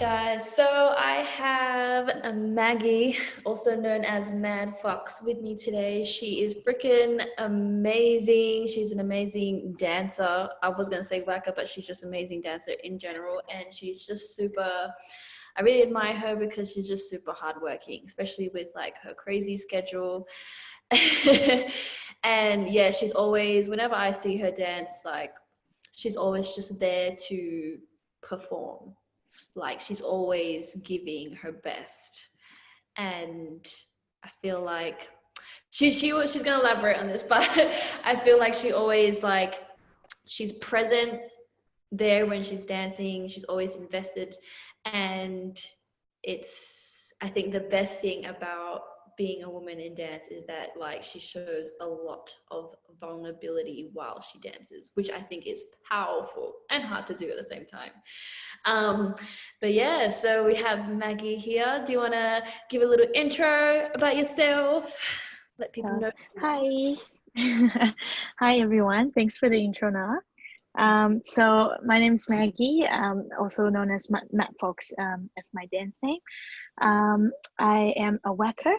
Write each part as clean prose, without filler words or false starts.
guys. So I have a Maggie, also known as Madfox, with me today. She is freaking amazing. She's an amazing dancer. I was gonna say whacker, but she's just amazing dancer in general, and she's just super. I really admire her because she's just super hardworking, especially with like her crazy schedule. And yeah, she's always, whenever I see her dance, like she's always just there to perform. Like she's always giving her best. And I feel like she's gonna elaborate on this, but I feel like she always like she's present there when she's dancing. She's always invested, and it's, I think the best thing about being a woman in dance is that like she shows a lot of vulnerability while she dances, which I think is powerful and hard to do at the same time. um but yeah, so we have Maggie here. Do you want to give a little intro about yourself, let people know? Hi. Hi, everyone. Thanks for the intro, Nala. So my name is Maggie, also known as Madfox, as my dance name. I am a whacker.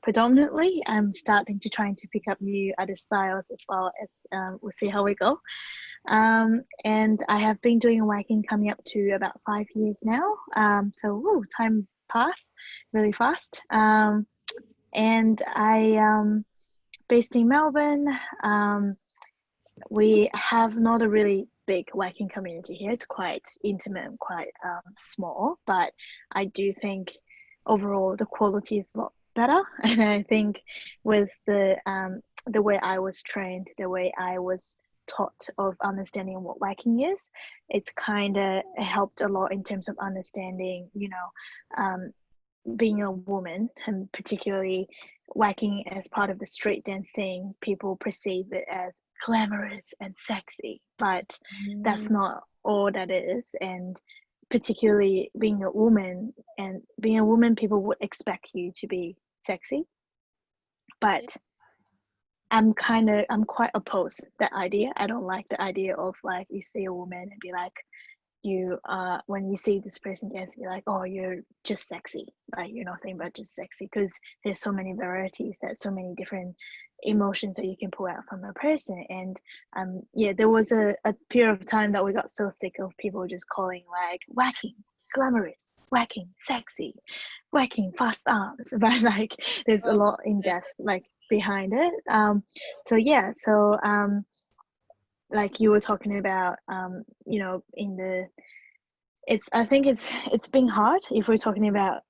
Predominantly, I'm starting to trying to pick up new other styles as well as we'll see how we go. And I have been doing whacking coming up to about 5 years now. Time passed really fast. And I based in Melbourne. We have not a really big whacking community here. It's quite intimate and quite small, but I do think overall the quality is a lot better. And I think with the way I was trained, the way I was taught of understanding what whacking is, it's kind of helped a lot in terms of understanding, being a woman, and particularly whacking as part of the street dance scene, people perceive it as glamorous and sexy, but that's not all that is. And particularly being a woman, people would expect you to be sexy, but I'm quite opposed to that idea. I don't like the idea of like you see a woman and be like, when you see this person dance, you're like, oh, you're just sexy, like you're nothing but just sexy, because there's so many varieties, there's so many different emotions that you can pull out from a person. And there was a period of time that we got so sick of people just calling like whacking glamorous, whacking sexy, whacking fast arms, but like there's a lot in depth like behind it. Like you were talking about, I think it's been hard if we're talking about,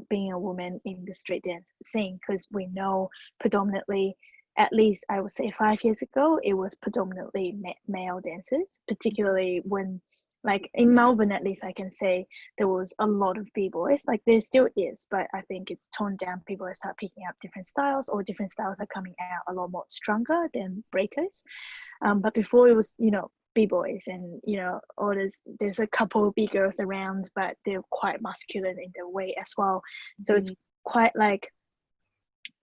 being a woman in the street dance scene, because we know predominantly, at least I would say 5 years ago, it was predominantly male dancers, particularly when, like in Melbourne, at least I can say there was a lot of b-boys. Like there still is, but I think it's toned down. People are start picking up different styles, or different styles are coming out a lot more stronger than breakers. But before it was, b-boys, and all there's a couple of b-girls around, but they're quite masculine in their way as well. So it's quite like,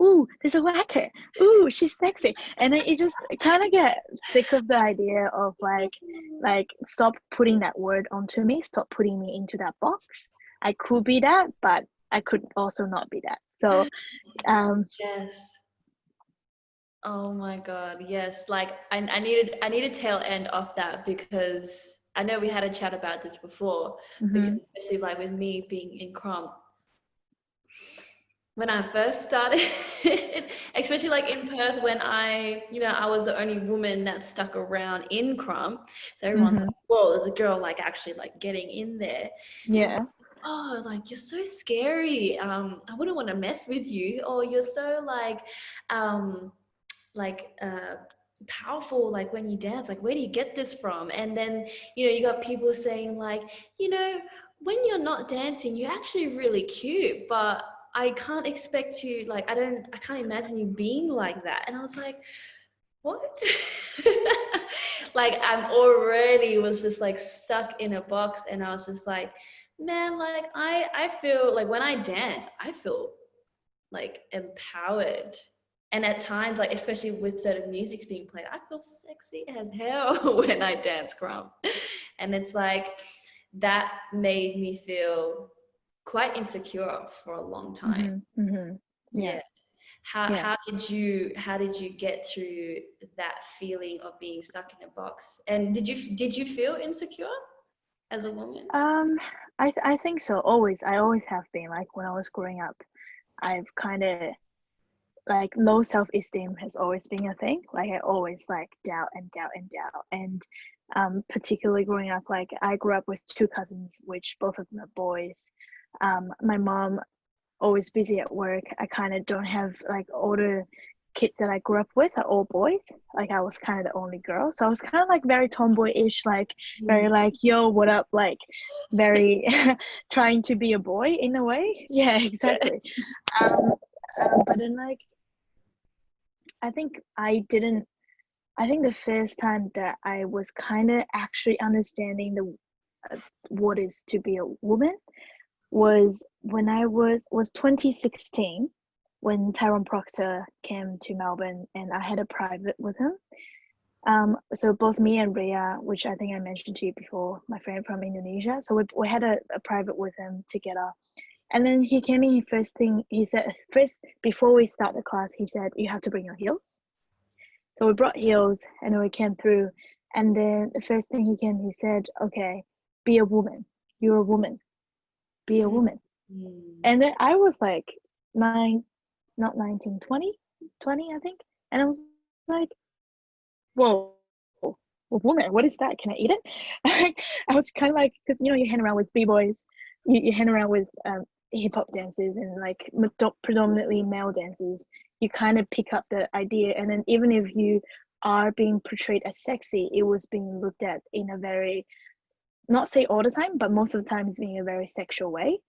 ooh, there's a whacker, ooh, she's sexy. And then you just kind of get sick of the idea of like stop putting that word onto me, stop putting me into that box. I could be that, but I could also not be that. So Yes. Oh my God, yes. Like I need a tail end off that, because I know we had a chat about this before, because especially like with me being in Crom, when I first started, especially like in Perth, when I was the only woman that stuck around in Crom. So everyone's like, whoa, there's a girl like actually like getting in there. yeah. Oh, like you're so scary. I wouldn't want to mess with you. Or you're so like powerful, like when you dance, like where do you get this from? And then you got people saying like, when you're not dancing, you're actually really cute, but I can't expect you, like I can't imagine you being like that. And I was like, what? Like I'm already was just like stuck in a box, and I was just like, man, like I feel like when I dance, I feel like empowered. And at times, like especially with certain music's being played, I feel sexy as hell when I dance Crumb. And it's like that made me feel quite insecure for a long time. Yeah. How did you get through that feeling of being stuck in a box? And did you feel insecure as a woman? I think so. I always have been. Like when I was growing up, I've kind of like low self-esteem has always been a thing. Like I always like doubt and doubt and doubt. And particularly growing up, like I grew up with two cousins, which both of them are boys. My mom always busy at work. I kind of don't have like older kids that I grew up with are all boys. Like I was kind of the only girl, so I was kind of like very tomboyish, like very like yo, what up, like very trying to be a boy in a way. Yeah, exactly. But then like I think the first time that I was kind of actually understanding the what is to be a woman was when I was 2016 when Tyrone Proctor came to Melbourne and I had a private with him. So both me and Rhea, which I think I mentioned to you before, my friend from Indonesia. So we had a private with him together. And then he came in, first thing he said, first, before we start the class, he said, you have to bring your heels. So we brought heels and then we came through. And then the first thing he said, okay, be a woman. You're a woman. Be a woman. And then I was like 20, I think. And I was like, whoa, woman, what is that? Can I eat it? I was kind of like, because you hang around with b-boys, you hang around with hip-hop dancers and like predominantly male dancers, you kind of pick up the idea. And then even if you are being portrayed as sexy, it was being looked at in a very, not say all the time, but most of the time it's being a very sexual way.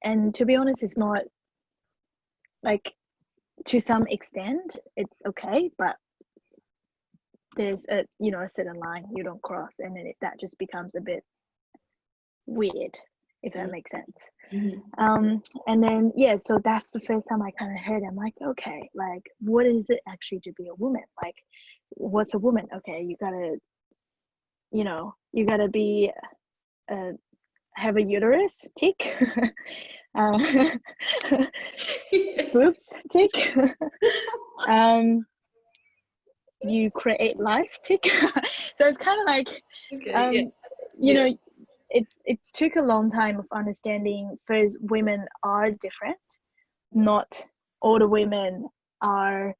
And to be honest, it's not like, to some extent it's okay, but there's a certain line you don't cross, and then that just becomes a bit weird, if that makes sense. And then so that's the first time I kind of heard. I'm like, okay, like what is it actually to be a woman? Like, what's a woman? Okay, you gotta be have a uterus, tick. Boobs, tick. You create life, tick. So it's kind of like it took a long time of understanding. First, women are different. Not all the women are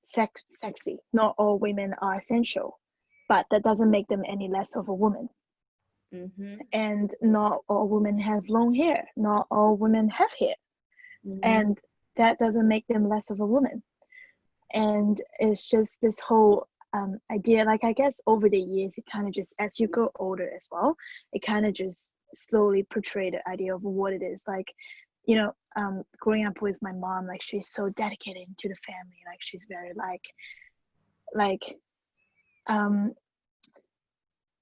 sexy. Not all women are sensual, but that doesn't make them any less of a woman. And not all women have long hair. Not all women have hair. And that doesn't make them less of a woman. And it's just this whole idea, like I guess over the years it kind of just, as you grow older as well, it kind of just slowly portrayed the idea of what it is. Like, growing up with my mom, like she's so dedicated to the family, like she's very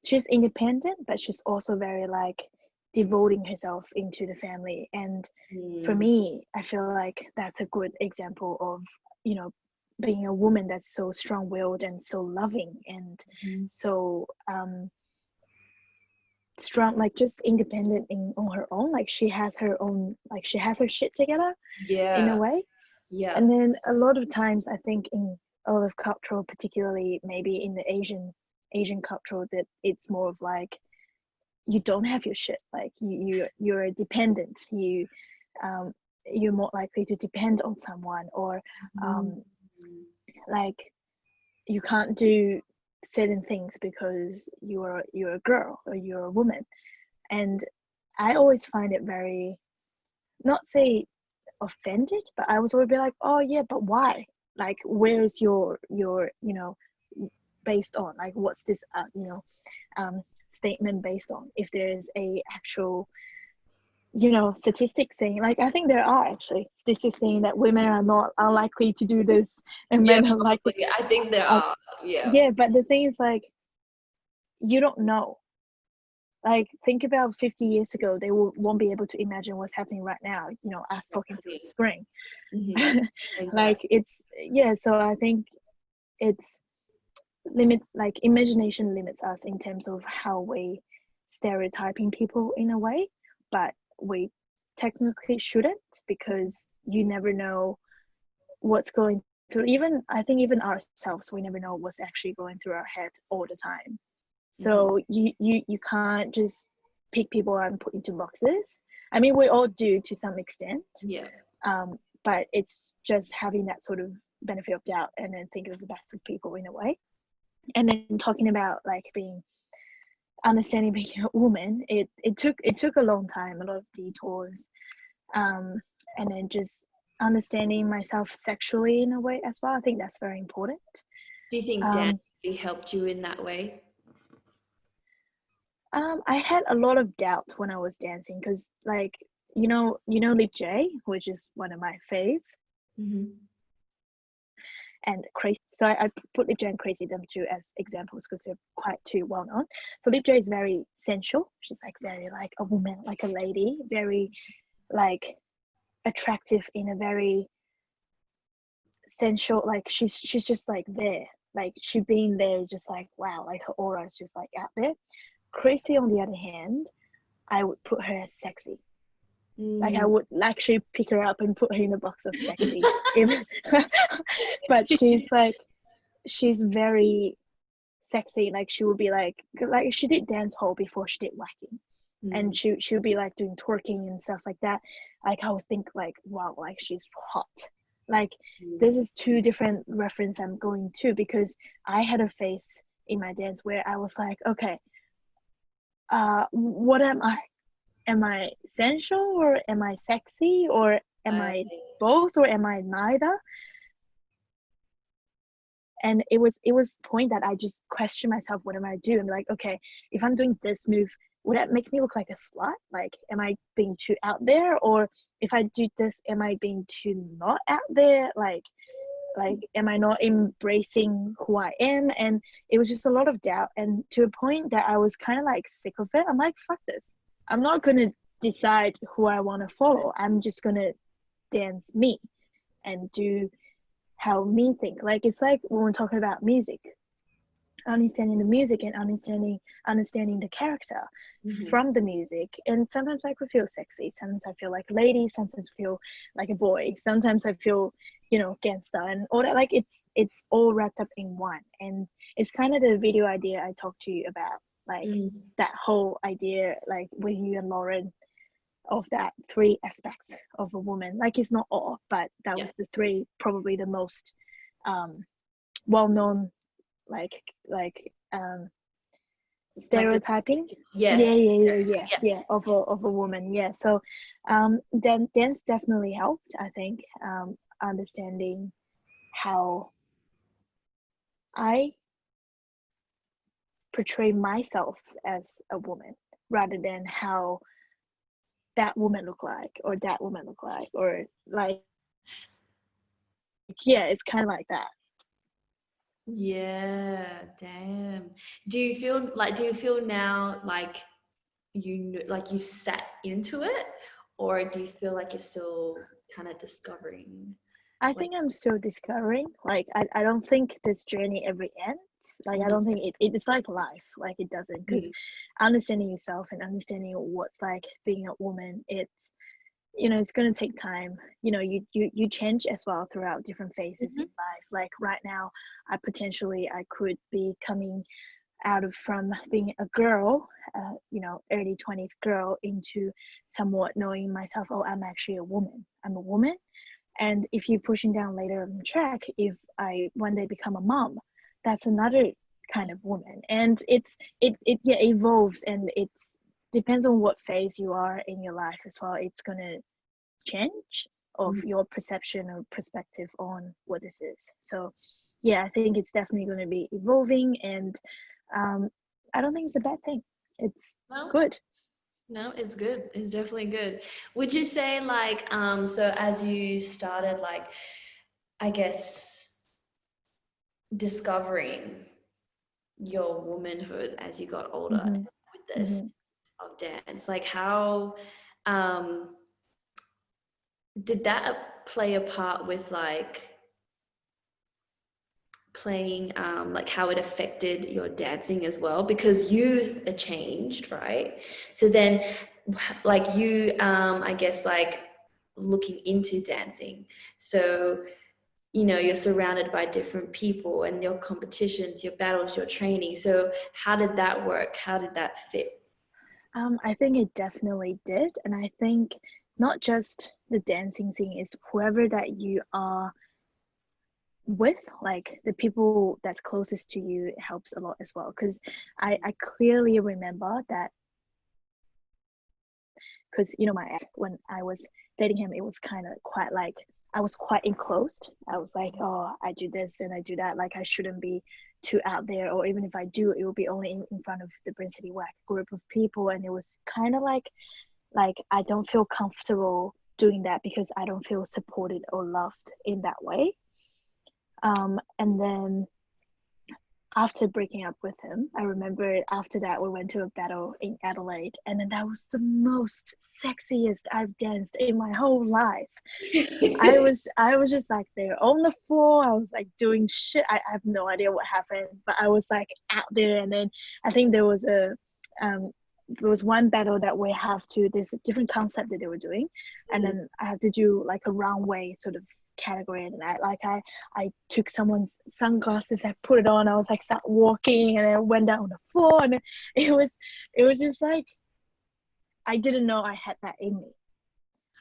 she's independent, but she's also very like devoting herself into the family. And for me, I feel like that's a good example of being a woman that's so strong-willed and so loving and so strong, like just independent on her own. Like she has her own, like she has her shit together in a way. And then a lot of times I think in a lot of cultural, particularly maybe in the Asian culture, that it's more of like you don't have your shit, like you're dependent, you're more likely to depend on someone, or like you can't do certain things because you're a girl or you're a woman. And I always find it very, not say offended, but I was always be like, oh yeah, but why? Like, where's your based on, like what's this statement based on? If there's a actual statistics saying, like I think there are actually statistics saying that women are likely to do this and men are likely. I think there are. Yeah, but the thing is, like, you don't know. Like, think about 50 years ago, they won't be able to imagine what's happening right now, us talking to the screen. Like, it's so I think it's like imagination limits us in terms of how we stereotyping people in a way, but we technically shouldn't, because you never know what's going through. Even I think even ourselves, we never know what's actually going through our head all the time. So you can't just pick people and put into boxes. I mean, we all do to some extent. Yeah. But it's just having that sort of benefit of doubt and then thinking of the best of people in a way. And then talking about like understanding being a woman, it took a long time, a lot of detours, and then just understanding myself sexually in a way as well. I think that's very important. Do you think dance really helped you in that way? I had a lot of doubt when I was dancing, because like Lip J, which is one of my faves, and Crazy. So I put Lip J and Crazy them two as examples because they're quite too well known. So Lip J is very sensual. She's like very like a woman, like a lady, very like attractive in a very sensual, like she's just like there, like she being there is just like wow, like her aura is just like out there. Crazy on the other hand, I would put her as sexy. Like I would actually pick her up and put her in a box of sexy. But she's very sexy. Like she would be like she did dance hall before she did whacking. And she would be like doing twerking and stuff like that. Like I was think like wow, like she's hot. Like this is two different reference I'm going to, because I had a phase in my dance where I was like, okay, what am I? Am I sensual or am I sexy, or am I both, or am I neither? And it was point that I just questioned myself, what am I doing? I'm like, okay, if I'm doing this move, would that make me look like a slut? Like, am I being too out there? Or if I do this, am I being too not out there? Like am I not embracing who I am? And it was just a lot of doubt, and to a point that I was kind of like sick of it. I'm like, fuck this. I'm not gonna decide who I want to follow. I'm just gonna dance me and do how me think. Like it's like when we're talking about music, understanding the music and understanding the character from the music. And sometimes I could feel sexy, sometimes I feel like a lady, sometimes I feel like a boy, sometimes I feel gangster and all that. Like it's all wrapped up in one. And it's kind of the video idea I talked to you about, like that whole idea, like with you and Lauren, of that three aspects of a woman. Like it's not all, but that was the three, probably the most well-known, like stereotyping. Yes. Yeah, of a woman. Yeah. So then dance definitely helped, I think, understanding how I portray myself as a woman, rather than how that woman look like, or that woman look like, or like, yeah, it's kind of like that. Yeah, damn. Do you feel now like like you sat into it, or do you feel like you're still kind of discovering? I think I'm still discovering. Like I don't think this journey ever ends. Like I don't think it's like life. Like it doesn't, because understanding yourself and understanding what's like being a woman, it's going to take time. You change as well throughout different phases in life. Like right now, I could be coming out of from being a girl, early 20s girl, into somewhat knowing myself, oh, I'm actually a woman. I'm a woman. And if you're pushing down later on the track, if I one day become a mom, that's another kind of woman. And it evolves, and it's depends on what phase you are in your life as well. It's gonna change of your perception or perspective on what this is. So yeah, I think it's definitely going to be evolving, and I don't think it's a bad thing. It's good. No, it's good. It's definitely good. Would you say like so as you started, like, I guess, discovering your womanhood as you got older with this of dance, like how did that play a part with like playing, like how it affected your dancing as well, because you changed, right? So then, like you, I guess like looking into dancing. So, you know, you're surrounded by different people and your competitions, your battles, your training. So how did that work? How did that fit? I think it definitely did, and I think not just the dancing scene, is whoever that you are with, like the people that's closest to you helps a lot as well. Because I clearly remember that, because you know my ex, when I was dating him, it was kind of quite like I was quite enclosed. I was like, oh, I do this and I do that, like I shouldn't be too out there, or even if I do, it will be only in front of the Brain City Whack group of people. And it was kind of like I don't feel comfortable doing that because I don't feel supported or loved in that way. And then after breaking up with him, I remember after that we went to a battle in Adelaide, and then that was the most sexiest I've danced in my whole life. I was just like there on the floor. I was like doing shit. I have no idea what happened, but I was like out there. And then I think there was one battle that we have to, there's a different concept that they were doing, and then I have to do like a runway sort of category. And I took someone's sunglasses, I put it on, I was like start walking, and I went down on the floor, and it was just like I didn't know I had that in me.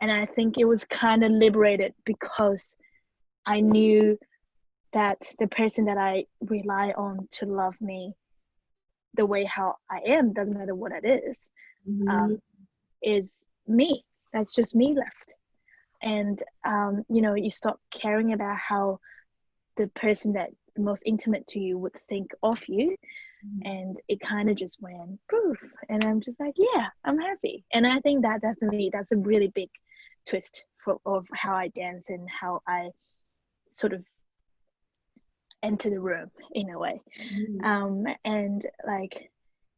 And I think it was kind of liberated because I knew that the person that I rely on to love me the way how I am, doesn't matter what it is me. That's just me left. And you know, you stop caring about how the person that the most intimate to you would think of you, and it kind of just went poof. And I'm just like, yeah, I'm happy. And I think that definitely, that's a really big twist of how I dance and how I sort of enter the room in a way. And like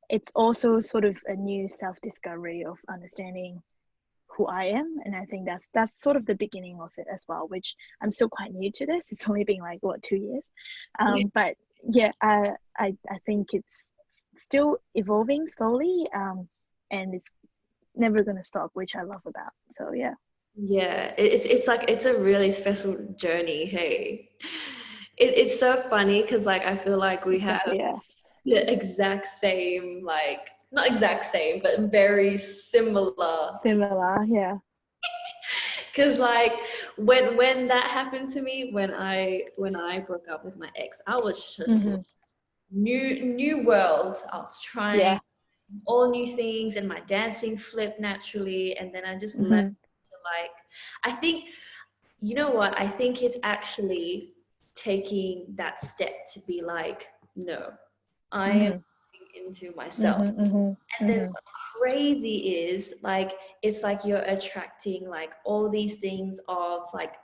it's also sort of a new self-discovery of understanding who I am. And I think that's sort of the beginning of it as well, which I'm still quite new to this. It's only been like 2 years. But yeah, I think it's still evolving slowly, and it's never gonna stop, which I love about. So yeah. Yeah, it's like it's a really special journey. Hey, it's so funny because like I feel like we have Exactly, yeah. the exact same, like not exact same, but very similar. Similar, yeah. Because like when that happened to me, when I broke up with my ex, I was just like, new world. I was trying Yeah. all new things, and my dancing flipped naturally, and then I just learned to like. I think, you know what? I think it's actually taking that step to be like, no, I am looking into myself. And then what's crazy is like, it's like you're attracting like all these things of like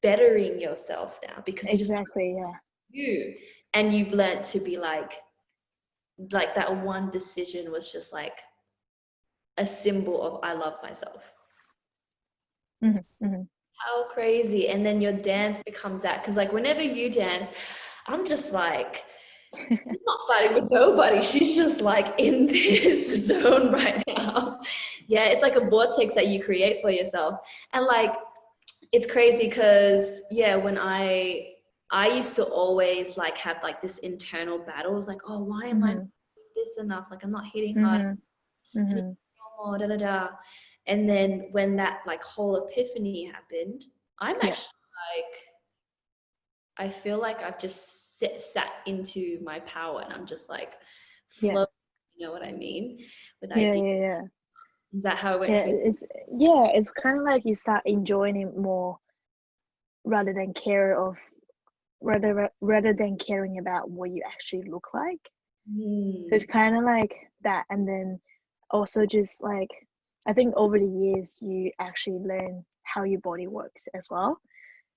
bettering yourself now, because you just Exactly, yeah. you, and you've learned to be like that one decision was just like a symbol of I love myself. How crazy. And then your dance becomes that, because like whenever you dance, I'm just like, she's not fighting with nobody. She's just like in this zone right now. Yeah, it's like a vortex that you create for yourself. And like, it's crazy because yeah, when I used to always like have like this internal battle. It's like, oh, why am I not doing this enough? Like I'm not hitting hard. More, da da da. And then when that like whole epiphany happened, I'm Yeah. actually like, I feel like I've just sat into my power, and I'm just like Yeah. floating, you know what I mean? With Yeah, idea. yeah, yeah. Is that how it went Yeah, for you? it's kind of like you start enjoying it more rather than rather than caring about what you actually look like. So it's kind of like that. And then also just like, I think over the years you actually learn how your body works as well.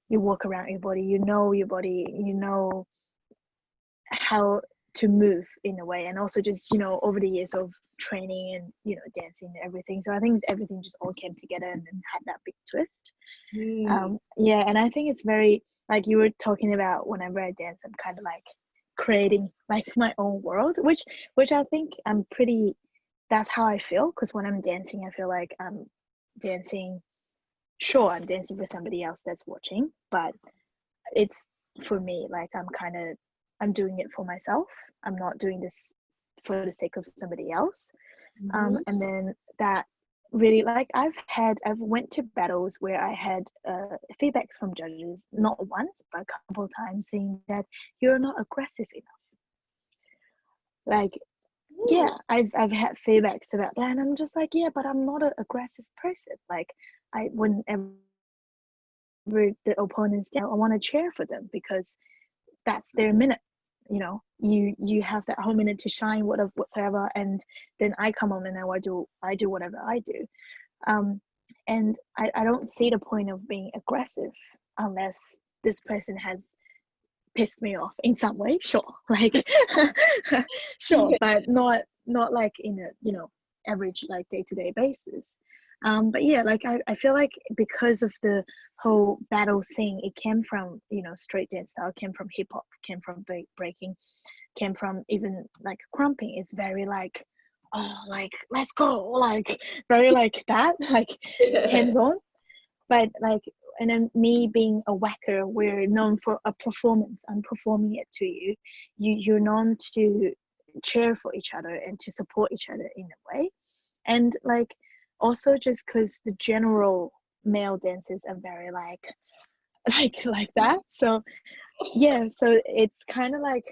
You walk around your body, you know your body, you know how to move in a way. And also just, you know, over the years of training and, you know, dancing and everything. So I think everything just all came together and then had that big twist. Yeah, and I think it's very like you were talking about, whenever I dance, I'm kind of like creating like my own world, which I think I'm pretty, that's how I feel, because when I'm dancing, I feel like I'm dancing, sure, I'm dancing for somebody else that's watching, but it's for me, like I'm doing it for myself. I'm not doing this for the sake of somebody else. And then that really, like I've went to battles where I had feedbacks from judges, not once but a couple of times, saying that you're not aggressive enough. Like, yeah, I've had feedbacks about that, and I'm just like, yeah, but I'm not an aggressive person. Like, whenever the opponents down, I want to cheer for them because that's their minute. You know, you have that whole minute to shine, whatsoever, and then I come on and I do whatever I do. And I don't see the point of being aggressive unless this person has pissed me off in some way, sure, like sure, but not like in a, you know, average like day-to-day basis. But yeah, like I feel like because of the whole battle scene, it came from, you know, straight dance style, came from hip-hop, came from breaking, came from even like crumping. It's very like, oh, like let's go, like very like that, like hands-on. But like, and then me being a whacker, we're known for a performance. I'm performing it to you. You're known to cheer for each other and to support each other in a way. And like, also just because the general male dances are very like like that. So yeah, so it's kind of like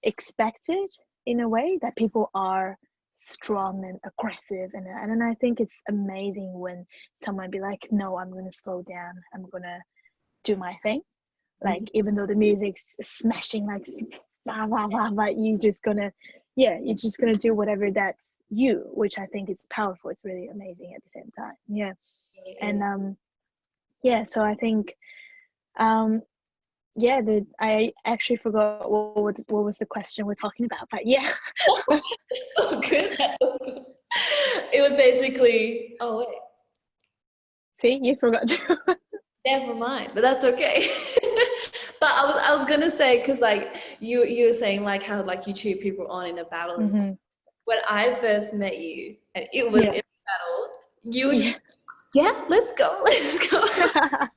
expected in a way that people are strong and aggressive, and then I think it's amazing when someone be like, no, I'm gonna slow down, I'm gonna do my thing, like even though the music's smashing like blah, blah, blah, but you just gonna, yeah, you're just gonna do whatever that's you, which I think is powerful. It's really amazing at the same time. Yeah. And yeah, so I think yeah, I actually forgot what was the question we're talking about, but yeah. So good. That's so good. It was basically, oh wait, See, you forgot to. never mind, but that's okay. But I was gonna say, because like you were saying like how like you cheer people on in a battle and stuff. When I first met you and it was in Yeah. a battle, you were just Yeah. yeah, let's go, let's go. I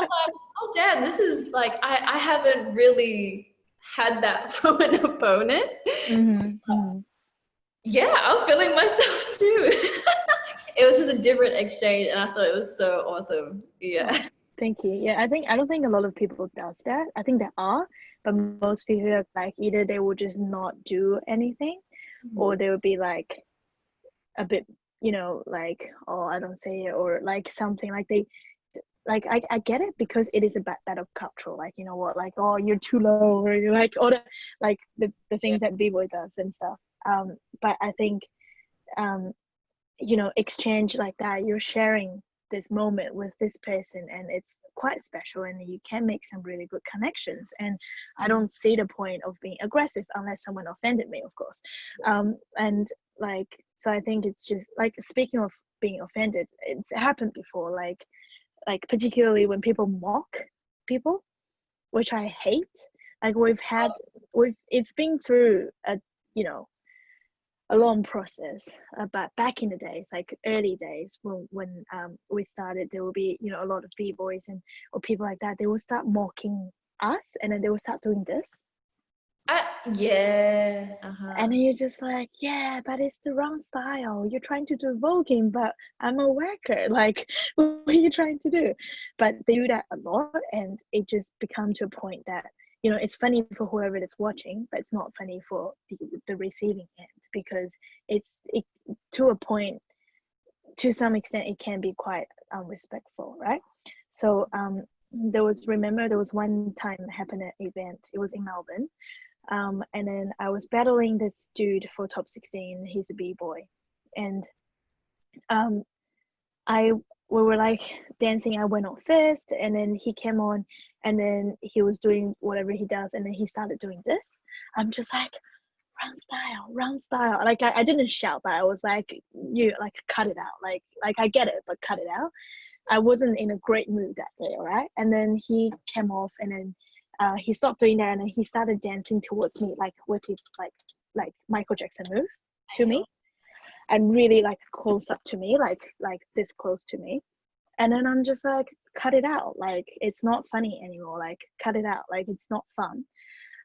was like, oh damn, this is like I haven't really had that from an opponent. Yeah, I'm feeling myself too. It was just a different exchange and I thought it was so awesome. Yeah. Oh, thank you. Yeah, I don't think a lot of people does that. I think there are, but most people are like, either they will just not do anything, or they will be like a bit, you know, like, oh, I don't say it, or like something like they like, I get it, because it is a bit of cultural, like, you know what, like, oh, you're too low, or you're like, or like the things that b-boy does and stuff. But I think you know, exchange like that, you're sharing this moment with this person, and it's quite special, and you can make some really good connections. And I don't see the point of being aggressive unless someone offended me, of course. And like, so I think it's just like, speaking of being offended, it's happened before, like particularly when people mock people, which I hate. Like, we've it's been through a, you know, a long process. But back in the days, like early days, when we started, there will be, you know, a lot of b-boys and or people like that, they will start mocking us, and then they will start doing this. Yeah. And then you're just like, yeah, but it's the wrong style. You're trying to do voguing, but I'm a whacker. Like, what are you trying to do? But they do that a lot, and it just becomes to a point that, you know, it's funny for whoever that's watching, but it's not funny for the receiving end, because it to a point, to some extent, it can be quite unrespectful, right? So there was one time happened at an event. It was in Melbourne. And then I was battling this dude for top 16. He's a b-boy, and we were like dancing. I went on first, and then he came on, and then he was doing whatever he does, and then he started doing this. I'm just like, wrong style. Like, I didn't shout, but I was like, you like, cut it out. Like I get it, but cut it out. I wasn't in a great mood that day, all right? And then he came off, and then he stopped doing that, and then he started dancing towards me, like with his like Michael Jackson move to me, and really like close up to me, like this close to me. And then I'm just like, cut it out, like it's not funny anymore, like cut it out, like it's not fun.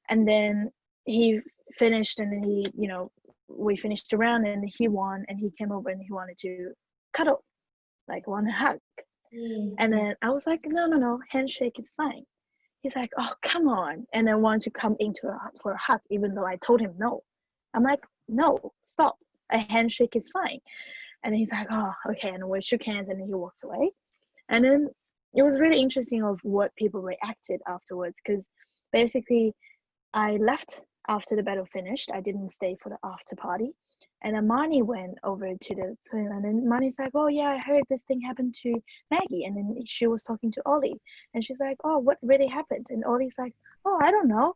And then he finished, and then he, you know, we finished around, and he won, and he came over and he wanted to cuddle, like want a hug. And then I was like, no, handshake is fine. He's like, oh, come on. And then wanted to come for a hug, even though I told him no. I'm like, no, stop. A handshake is fine. And he's like, oh, okay. And we shook hands, and then he walked away. And then it was really interesting of what people reacted afterwards, because basically I left after the battle finished. I didn't stay for the after party. And then Marnie went over to the thing, and then Marnie's like, oh yeah, I heard this thing happened to Maggie. And then she was talking to Ollie, and she's like, oh, what really happened? And Ollie's like, oh, I don't know.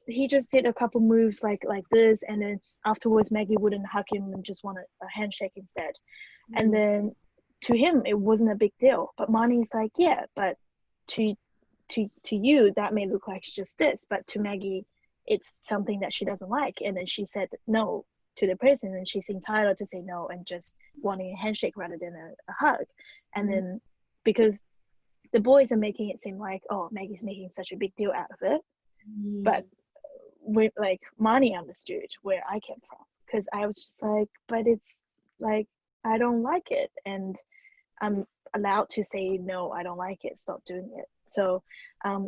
He just did a couple moves like this, and then afterwards Maggie wouldn't hug him and just wanted a handshake instead. And then to him it wasn't a big deal, but Marnie's like, yeah, but to you that may look like it's just this, but to Maggie it's something that she doesn't like. And then she said no to the person, and she's entitled to say no and just wanting a handshake rather than a hug. And then because the boys are making it seem like, oh, Maggie's making such a big deal out of it, but with like Marnie understood where I came from, because I was just like, but it's like, I don't like it, and I'm allowed to say no, I don't like it, stop doing it. So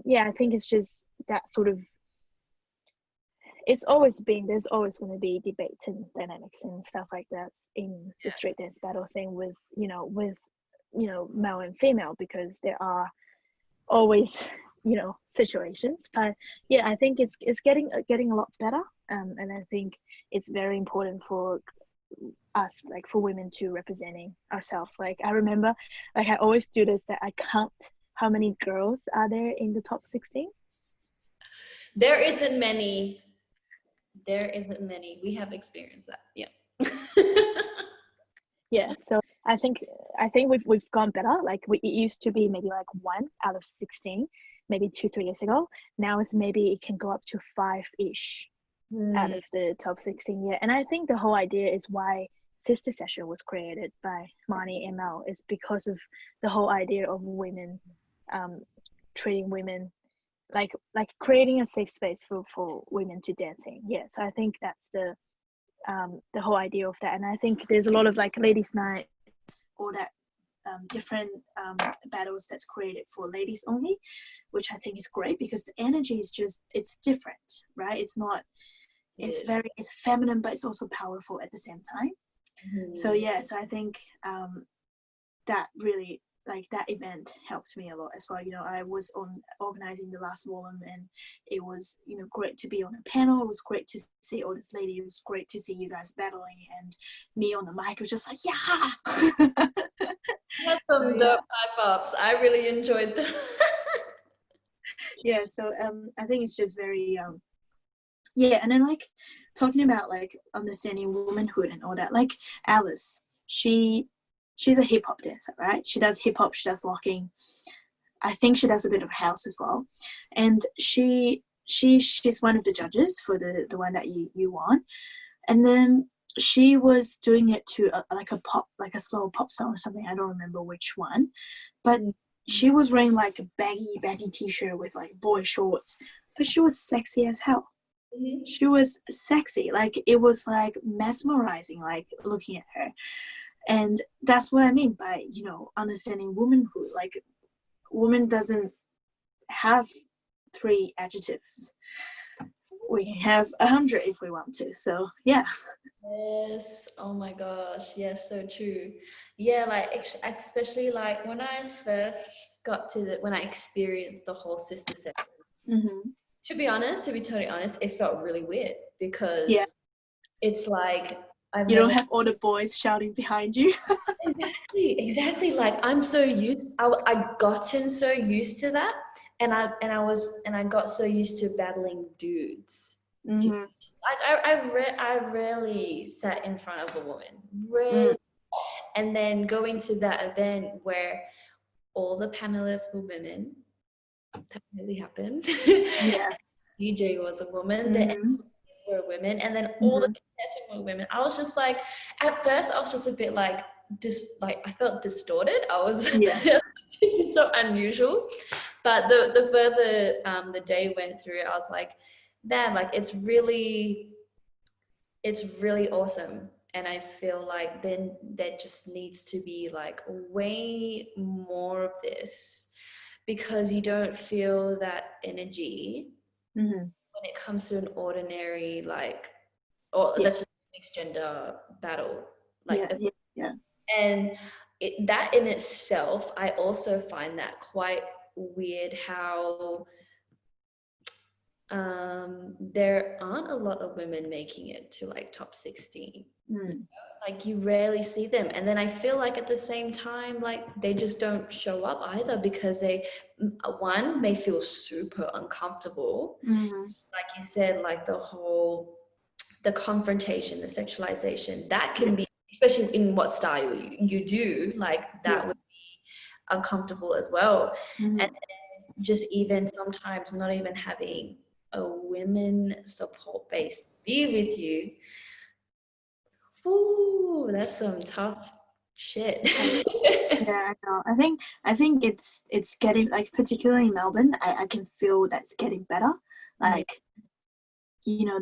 yeah, I think it's just that sort of, it's always been, there's always going to be debates and dynamics and stuff like that in the straight dance battle, same with male and female, because there are always situations. But yeah, I think it's getting a lot better, and I think it's very important for us, like for women, to representing ourselves. Like I remember, like I always do this, that I count how many girls are there in the top 16. There isn't many. We have experienced that. Yeah. Yeah, so I think we've gone better. Like it used to be maybe like 1 out of 16, maybe 2-3 years ago. Now it's maybe it can go up to 5-ish out of the top 16. Yeah, and I think the whole idea is why Sister Session was created by Marnie and Mel, is because of the whole idea of women, treating women like creating a safe space for women to dancing. Yeah, so I think that's the whole idea of that. And I think there's a lot of like ladies night, all that different battles that's created for ladies only, which I think is great, because the energy is just, it's different, right? It's not, it's very, it's feminine, but it's also powerful at the same time. So yeah, so I think that really, like that event helped me a lot as well. I was organizing the last volume, and it was great to be on a panel. It was great to see all this lady. It was great to see you guys battling, and me on the mic was just like, yeah. That's some dope high pops. I really enjoyed them. Yeah, so I think it's just very yeah. And then like talking about like understanding womanhood and all that, like Alice, she's a hip-hop dancer, right? She does hip-hop, she does locking. I think she does a bit of house as well. And she's one of the judges for the one that you won. And then she was doing it to like a slow pop song or something. I don't remember which one. But she was wearing like a baggy t-shirt with like boy shorts. But she was sexy as hell. She was sexy. Like it was like mesmerizing, like looking at her. And that's what I mean by, understanding womanhood. Like, woman doesn't have 3 adjectives. We can have 100 if we want to. So, yeah. Yes. Oh my gosh. Yes, so true. Yeah, like especially like when I first got to when I experienced the whole Sister Session. To be totally honest, it felt really weird, because it's like you don't have all the boys shouting behind you. Exactly. Like I'm so used. I gotten so used to that, and I got so used to battling dudes. I rarely sat in front of a woman. Rarely. And then going to that event where all the panelists were women, that really happens. Yeah. DJ was a woman, the Mm-hmm. were women, and then all the contestants were women. I was just like, at first I was just a bit like I felt distorted. I was Yeah. this is so unusual. But the further the day went through, I was like, man, like it's really awesome. And I feel like then there just needs to be like way more of this, because you don't feel that energy when it comes to an ordinary or Yeah. let's just mixed gender battle, Yeah. Yeah. and that in itself, I also find that quite weird how there aren't a lot of women making it to like top 16. Like you rarely see them, and then I feel like at the same time, like they just don't show up either, because they one may feel super uncomfortable, like you said, like the confrontation, the sexualization that can be, especially in what style you do, like that would be uncomfortable as well. And then just even sometimes not even having a women support base be with you. Ooh, that's some tough shit. Yeah, I know. I think it's getting, like, particularly in Melbourne, I can feel that's getting better. Like,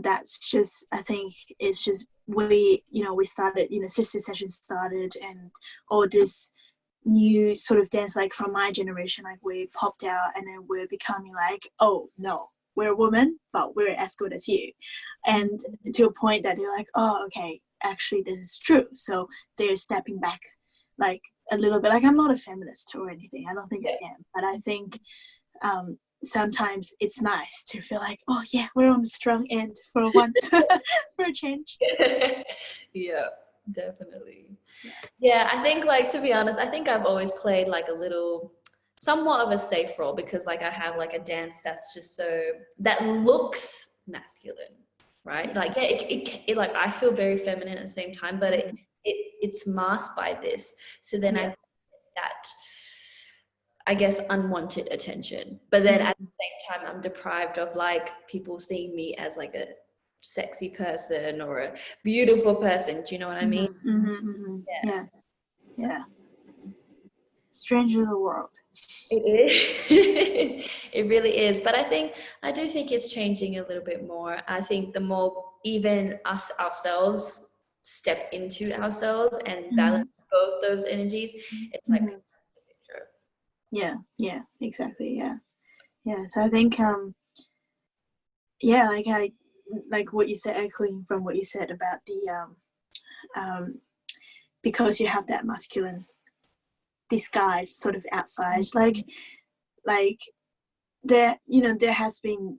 that's just, I think it's just we started, sister session started, and all this new sort of dance, like from my generation, like we popped out, and then we're becoming like, oh no, we're a woman, but we're as good as you. And to a point that they're like, oh, okay, actually this is true. So they're stepping back like a little bit. Like, I'm not a feminist or anything, I don't think I am, but I think sometimes it's nice to feel like, oh yeah, we're on the strong end for once. For a change. Yeah, definitely. Yeah, I think, like, to be honest, I think I've always played like a little somewhat of a safe role, because like I have like a dance that's just that looks masculine, right? Like, yeah, it like I feel very feminine at the same time, but it's masked by this. So then I that I guess unwanted attention, but then at the same time I'm deprived of like people seeing me as like a sexy person or a beautiful person. Do you know what I mean? Yeah. Strange little world. It is. It really is. But I do think it's changing a little bit more. I think the more even us ourselves step into ourselves and balance both those energies, it's like Yeah, exactly. Yeah. So I think like what you said, echoing from what you said about the because you have that masculine disguise sort of outside, like there has been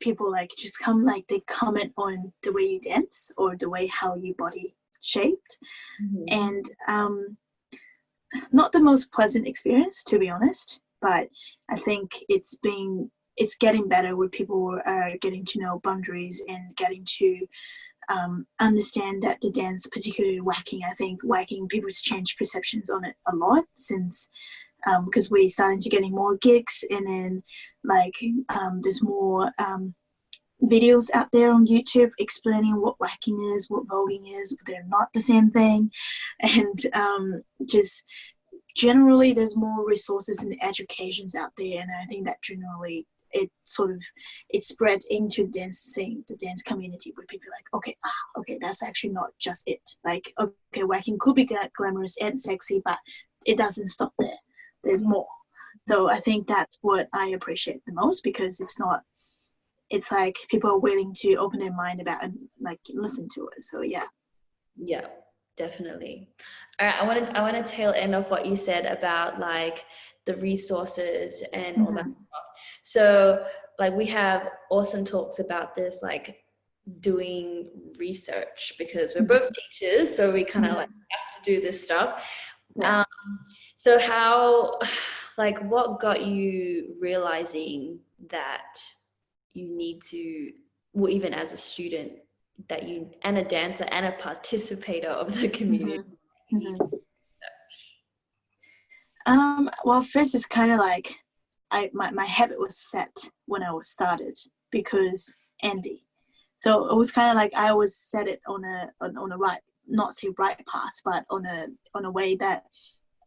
people like just come, like they comment on the way you dance or the way how your body shaped, and not the most pleasant experience, to be honest, but I think it's getting better, where people are getting to know boundaries and getting to understand that the dance, particularly whacking, I think whacking, people's changed perceptions on it a lot since because we're starting to getting more gigs, and then like there's more videos out there on YouTube explaining what whacking is, what voguing is. They're not the same thing, and just generally there's more resources and educations out there, and I think that generally it spreads into the dance community, where people are like, okay, that's actually not just it. Like, okay, whacking could be glamorous and sexy, but it doesn't stop there. There's more. So I think that's what I appreciate the most, because it's like people are willing to open their mind about and like listen to it. So yeah, definitely. All right, I want to tail end of what you said about like the resources and all that stuff. So like we have awesome talks about this, like doing research, because we're both teachers, so we kind of like have to do this stuff. So how, like, what got you realizing that you need to, well, even as a student, that you, and a dancer and a participator of the community, Well, first it's kind of like my habit was set when I was started because Andy. So it was kind of like I always set it on a right, not say right path, but on a way that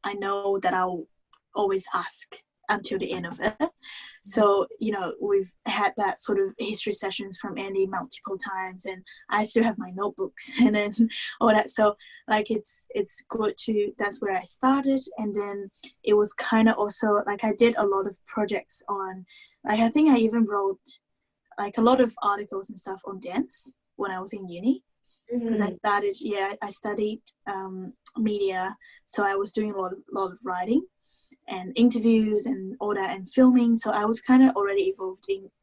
I know that I'll always ask until the end of it. So, we've had that sort of history sessions from Andy multiple times, and I still have my notebooks and then all that. So like it's good to, that's where I started. And then it was kind of also like I did a lot of projects on, like I think I even wrote like a lot of articles and stuff on dance when I was in uni. Because I studied media, so I was doing a lot of writing and interviews and all that and filming. So I was kind of already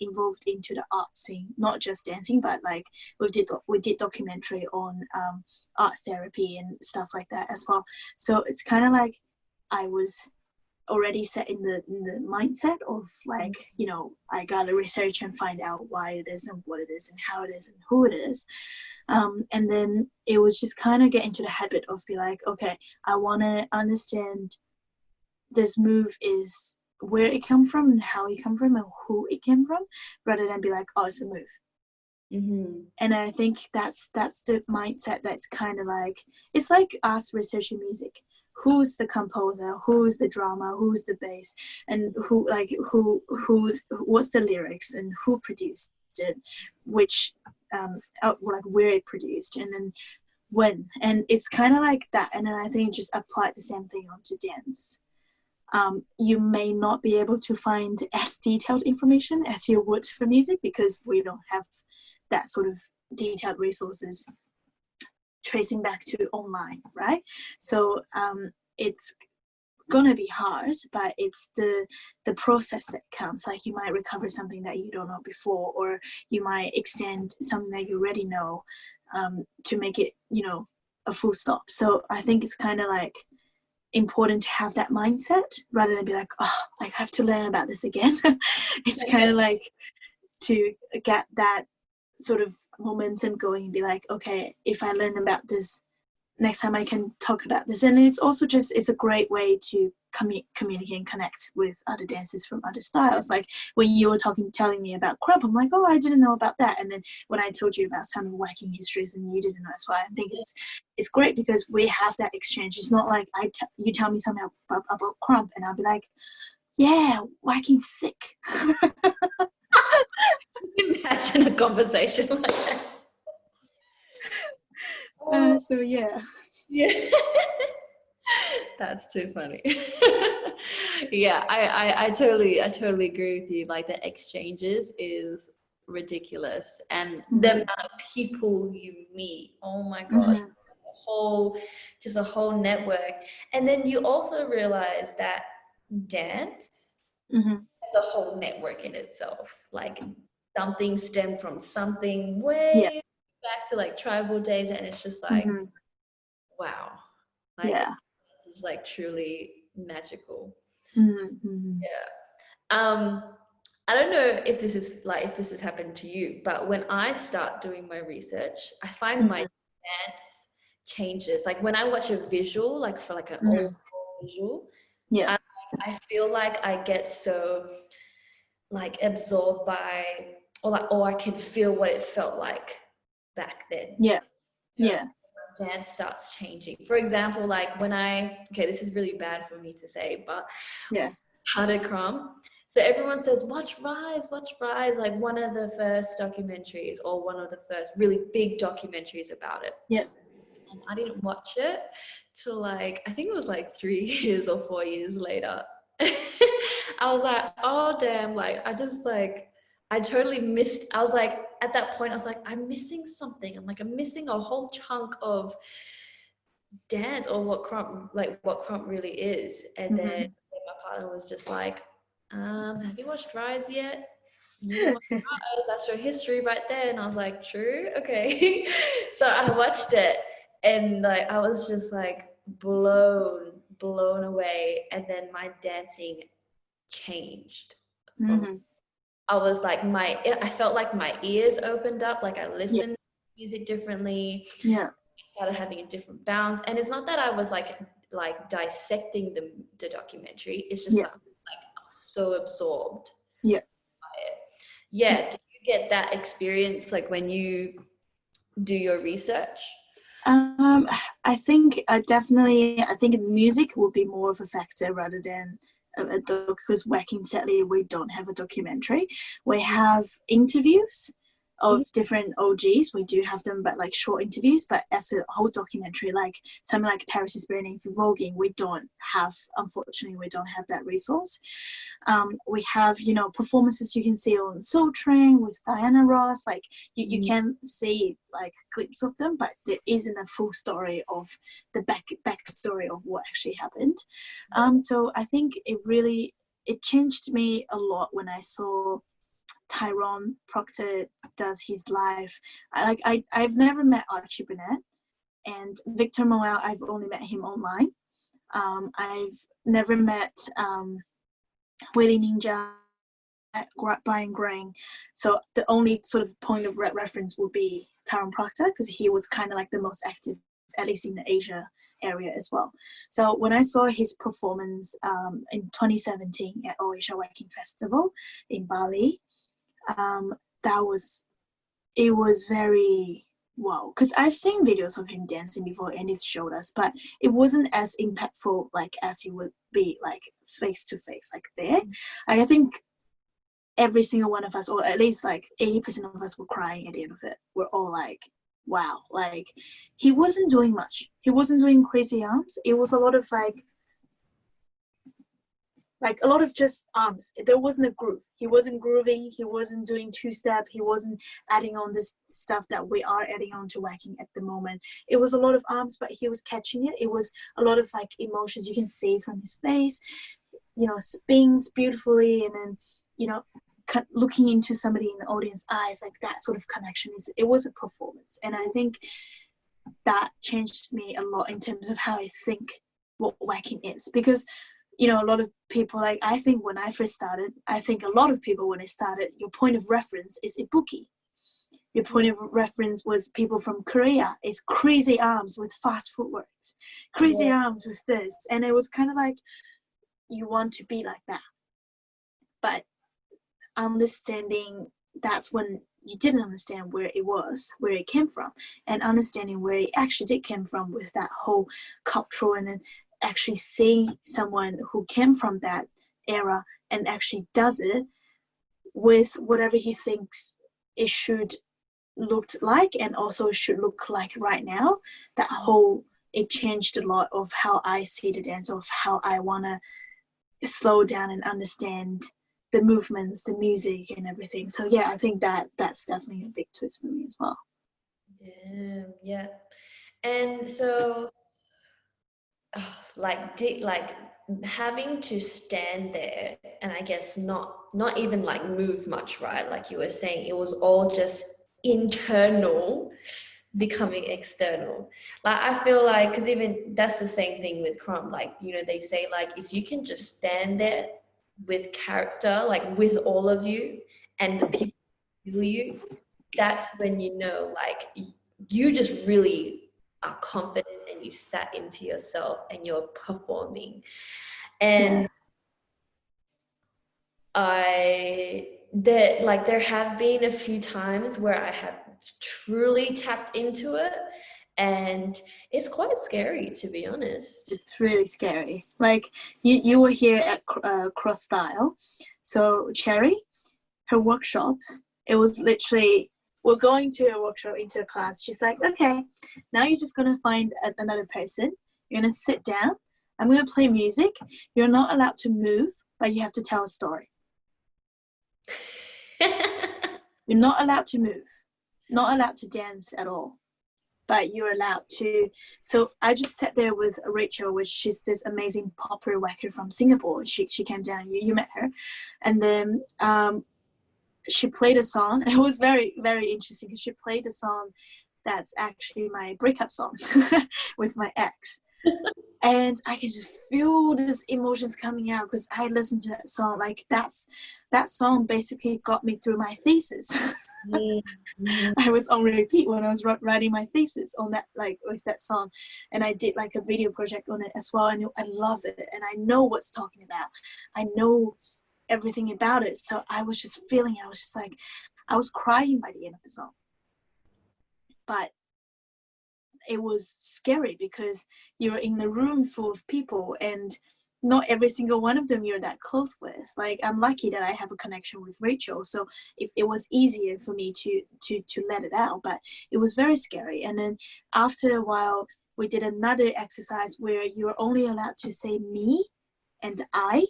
involved into the art scene, not just dancing, but like we did documentary on art therapy and stuff like that as well. So it's kind of like I was already set in the mindset of like, I gotta research and find out why it is and what it is and how it is and who it is. And then it was just kind of get into the habit of be like, okay, I want to understand this move is where it come from and how it come from and who it came from, rather than be like, oh, it's a move. And I think that's the mindset that's kind of like, it's like us researching music. Who's the composer, who's the drama, who's the bass, and what's the lyrics and who produced it, which like where it produced, and then when. And it's kind of like that. And then I think just apply the same thing onto dance. You may not be able to find as detailed information as you would for music because we don't have that sort of detailed resources tracing back to online, right? So it's gonna be hard, but it's the process that counts. Like you might recover something that you don't know before, or you might extend something that you already know to make it, a full stop. So I think it's kind of like important to have that mindset rather than be like, oh, like I have to learn about this again. It's kind of like to get that sort of momentum going and be like, okay, if I learn about this next time I can talk about this. And it's also just, it's a great way to communicate and connect with other dancers from other styles. Like when you were telling me about crump, I'm like, oh, I didn't know about that. And then when I told you about some whacking histories and you didn't know as well, I think it's great because we have that exchange. It's not like you tell me something about crump and I'll be like, yeah, whacking sick. Imagine a conversation like that. So yeah. That's too funny. Yeah, I totally agree with you. Like the exchanges is ridiculous, and the amount of people you meet, oh my god, a whole network. And then you also realize that dance is a whole network in itself. Like something stemmed from something way back to like tribal days, and it's just like wow, like it's like truly magical. I don't know if this has happened to you, but when I start doing my research, I find my dance changes. Like when I watch a visual, like for like an old visual, I feel like I get so like absorbed by, or I can feel what it felt like back then. Dance starts changing. For example, like when this is really bad for me to say, but started crump. So everyone says, watch Rise, like one of the first documentaries or one of the first really big documentaries about it. And I didn't watch it till like, I think it was like 3 years or 4 years later. I was like, oh damn, like I totally missed. I was like, at that point, I was like, I'm missing something. I'm missing a whole chunk of dance or what crump really is. And then my partner was just like, have you watched Rise yet? You watched Rise, that's your history right there. And I was like, true, okay. So I watched it, and like I was just like blown away. And then my dancing changed. I was like, I felt like my ears opened up, like I listened to music differently. I started having a different bounce. And it's not that I was like like dissecting the documentary. It's just Yeah. like so absorbed. Yeah. By it. Yeah. Do you get that experience like when you do your research? I think I think music will be more of a factor rather than a doc, because Whacking, sadly, we don't have a documentary. We have interviews of different OGs. We do have them, but like short interviews. But as a whole documentary, like something like Paris is Burning for Voguing, we don't have, unfortunately, we don't have that resource. We have, you know, performances you can see on Soul Train with Diana Ross. Like you can see like clips of them, but there isn't a full story of the backstory of what actually happened. So I think it changed me a lot when I saw Tyrone Proctor does his live. I've never met Archie Burnett, and Victor Moel, I've only met him online. I've never met Willie Ninja, Brian Grain. So the only sort of point of reference will be Tyrone Proctor, because he was kind of like the most active, at least in the Asia area as well. So when I saw his performance in 2017 at All Asia Whacking Festival in Bali, it was very wow, because I've seen videos of him dancing before and it showed us, but it wasn't as impactful like as he would be like face to face like there. I think every single one of us, or at least like 80% of us, were crying at the end of it. We're all like, wow, like he wasn't doing much. He wasn't doing crazy arms. It was a lot of like a lot of just arms. There wasn't a groove. He wasn't grooving. He wasn't doing two-step. He wasn't adding on this stuff that we are adding on to whacking at the moment. It was a lot of arms, but he was catching it. It was a lot of like emotions you can see from his face, you know, spins beautifully, and then, you know, looking into somebody in the audience eyes, like that sort of connection. It was a performance. And I think that changed me a lot in terms of how I think what whacking is, because, you know, a lot of people, like, I think when I first started, I think a lot of people when they started, your point of reference is Ibuki. Your point of reference was people from Korea. It's crazy arms with fast footworks, crazy arms with this. And it was kind of like, you want to be like that. But understanding, that's when you didn't understand where it came from, and understanding where it actually did came from with that whole cultural, and then actually seeing someone who came from that era and actually does it with whatever he thinks it should look like, and also should look like right now. It changed a lot of how I see the dance, of how I want to slow down and understand the movements, the music, and everything. So yeah, I think that's definitely a big twist for me as well. Yeah. And so like having to stand there and I guess not even like move much, right? Like you were saying, it was all just internal becoming external. Like I feel like, because even that's the same thing with Crumb, like, you know, they say like if you can just stand there with character, like with all of you, and the people feel you, that's when you know like you just really are confident and you sat into yourself and you're performing. And there have been a few times where I have truly tapped into it, and it's quite scary, to be honest. It's really scary. Like you were here at Cross Style, so Cherry, her workshop, it was literally, we're going to a workshop, into a class. She's like, okay, now you're just going to find another person. You're going to sit down. I'm going to play music. You're not allowed to move, but you have to tell a story. You're not allowed to move, not allowed to dance at all, but you're allowed to. So I just sat there with Rachel, which she's this amazing popular whacker from Singapore. She came down, you met her. And then she played a song. It was very, very interesting because she played a song that's actually my breakup song with my ex. and I can just feel these emotions coming out because I listened to that song. Like that song basically got me through my thesis. Mm-hmm. I was on repeat when I was writing my thesis on that, like, with that song, and I did like a video project on it as well, and I love it, and I know what's talking about. I know everything about it, so I was just feeling. I was just like, I was crying by the end of the song, but it was scary because you're in a room full of people and not every single one of them you're that close with. Like, I'm lucky that I have a connection with Rachel, so it was easier for me to let it out, but it was very scary. And then after a while we did another exercise where you're only allowed to say me and I.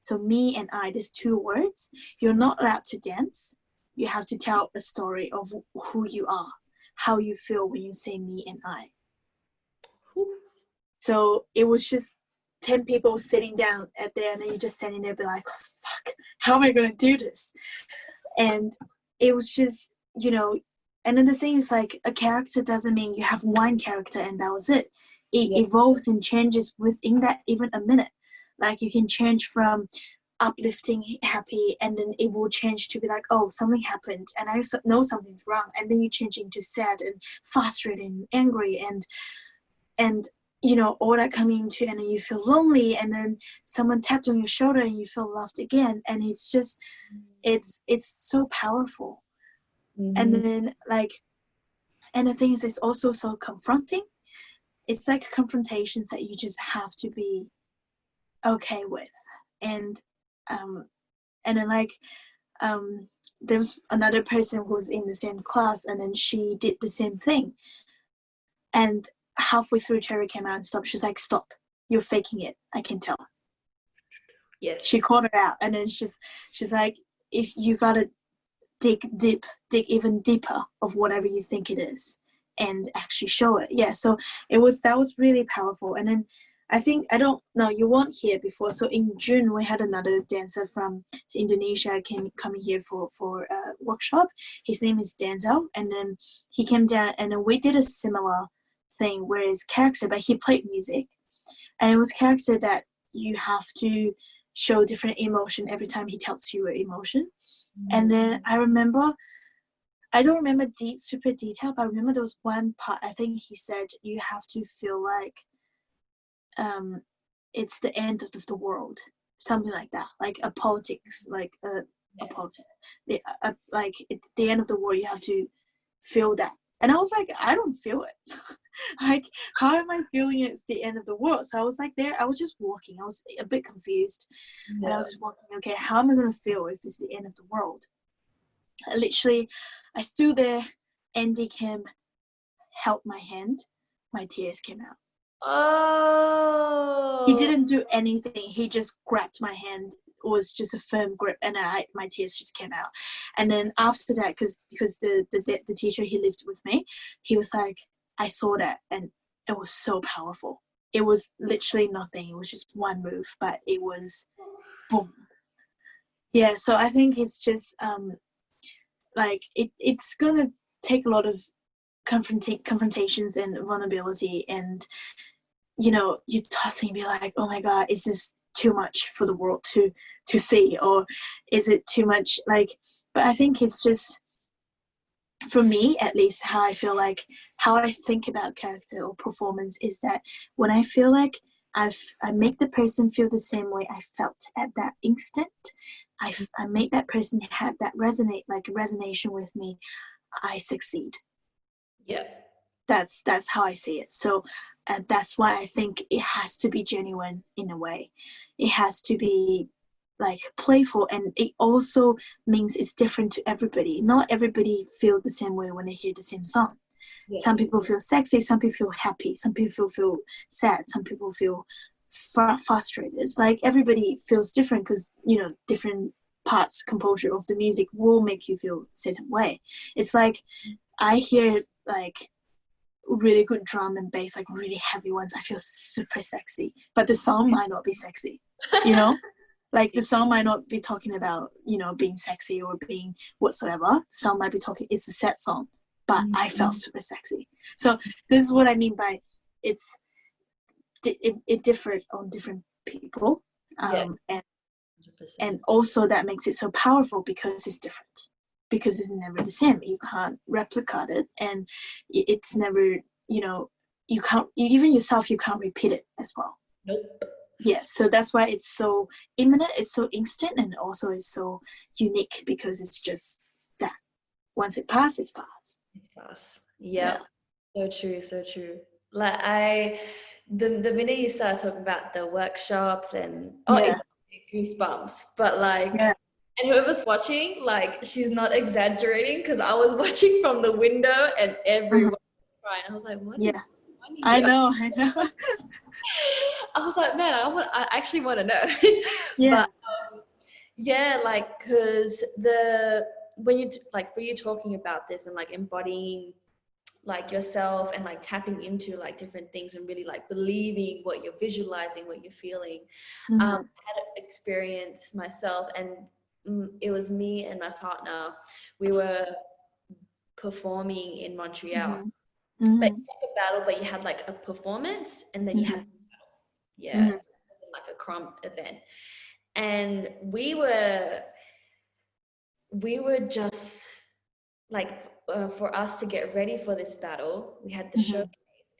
So me and I, these two words. You're not allowed to dance. You have to tell a story of who you are, how you feel when you say me and I. So it was just 10 people sitting down at there, and then you're just standing there be like, oh, fuck, how am I going to do this? And it was just, you know, and then the thing is, like, a character doesn't mean you have one character and that was it. It evolves and changes within that even a minute. Like, you can change from uplifting, happy, and then it will change to be like, oh, something happened and I know something's wrong, and then you change into sad and frustrated and angry and you know, all that coming into, and then you feel lonely, and then someone tapped on your shoulder and you feel loved again, and it's just it's so powerful. And then, like, and the thing is, it's also so confronting. It's like confrontations that you just have to be okay with. And then, like, there was another person who was in the same class, and then she did the same thing, and halfway through Cherry came out and stopped. She's like, stop, you're faking it, I can tell. Yes. She called her out, and then she's like, if you gotta dig even deeper of whatever you think it is and actually show it. Yeah, so that was really powerful. And then I think, I don't know, you weren't here before, so in June we had another dancer from Indonesia coming here for a workshop. His name is Denzel, and then he came down, and then we did a similar thing where it's character, but he played music, and it was character that you have to show different emotion every time he tells you an emotion. And then I don't remember super detail, but I remember there was one part, I think he said you have to feel like it's the end of the world, something like that, like a politics, like a politics, like the end of the world, you have to feel that. And I was like, I don't feel it. Like, how am I feeling it's the end of the world? So I was like, I was just walking. I was a bit confused. Yeah. And I was just walking, okay, how am I going to feel if it's the end of the world? I stood there, Andy came, held my hand, my tears came out. Oh. He didn't do anything. He just grabbed my hand. It was just a firm grip, and my tears just came out. And then after that, because the teacher, he lived with me, he was like, I saw that, and it was so powerful. It was literally nothing. It was just one move, but it was boom. Yeah, so I think it's just like it's gonna take a lot of confrontations and vulnerability, and you know, you toss and be like, oh my god, is this too much for the world to see, or is it too much? Like, but I think it's just, for me at least, how I feel, like how I think about character or performance is that when I feel like I make the person feel the same way I felt at that instant, I make that person have that resonation with me, I succeed. Yeah, that's how I see it. So that's why I think it has to be genuine in a way. It has to be like playful, and it also means it's different to everybody. Not everybody feel the same way when they hear the same song. Yes. Some people feel sexy, some people feel happy, some people feel sad, some people feel frustrated. It's like everybody feels different, because you know, different parts composure of the music will make you feel a certain way. It's like I hear like really good drum and bass, like really heavy ones, I feel super sexy, but the song might not be sexy, you know. Like the song might not be talking about, you know, being sexy or being whatsoever. The song might be talking, it's a sad song, but I felt super sexy. So this is what I mean by it differed on different people, Yeah. and 100%. also that makes it so powerful because it's different, because it's never the same. You can't replicate it, and it's never, you can't, even yourself, you can't repeat it as well. Nope. Yeah, so that's why it's so imminent, it's so instant, and also it's so unique, because it's just that once it passes, it's passed. Yeah. So true, so true. Like the minute you start talking about the workshops and it goosebumps, but like, and whoever's watching, like, she's not exaggerating, because I was watching from the window and everyone was crying. I was like, what is funny I here? know. I was like, man, I actually want to know. But like, because when you like, for you talking about this and like embodying like yourself and like tapping into like different things and really like believing what you're visualizing, what you're feeling. I had an experience myself, and it was me and my partner. We were performing in Montreal. But it's like a battle, but you had like a performance and then you had a battle. Like a crump event. And we were just like, for us to get ready for this battle, we had the showcase,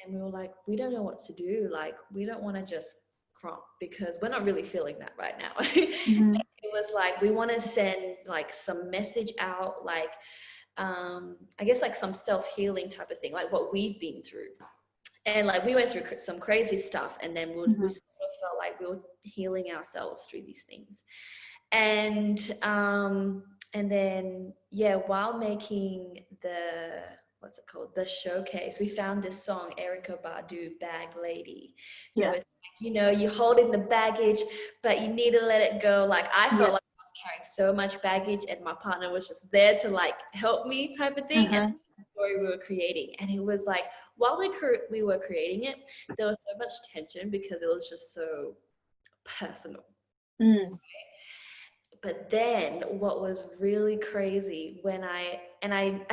and we were like, we don't know what to do. Like, we don't want to just crump, because we're not really feeling that right now. It was like, we want to send like some message out, like, I guess like some self-healing type of thing, like what we've been through. And like, we went through some crazy stuff, and then we sort of felt like we were healing ourselves through these things. And then while making the, what's it called, the showcase, we found this song, Erykah Badu, Bag Lady. So it's like, you hold in the baggage, but you need to let it go. Like, I felt like I was carrying so much baggage, and my partner was just there to like help me, type of thing. And the story we were creating, and it was like, while we were creating it, there was so much tension, because it was just so personal. But then what was really crazy, when I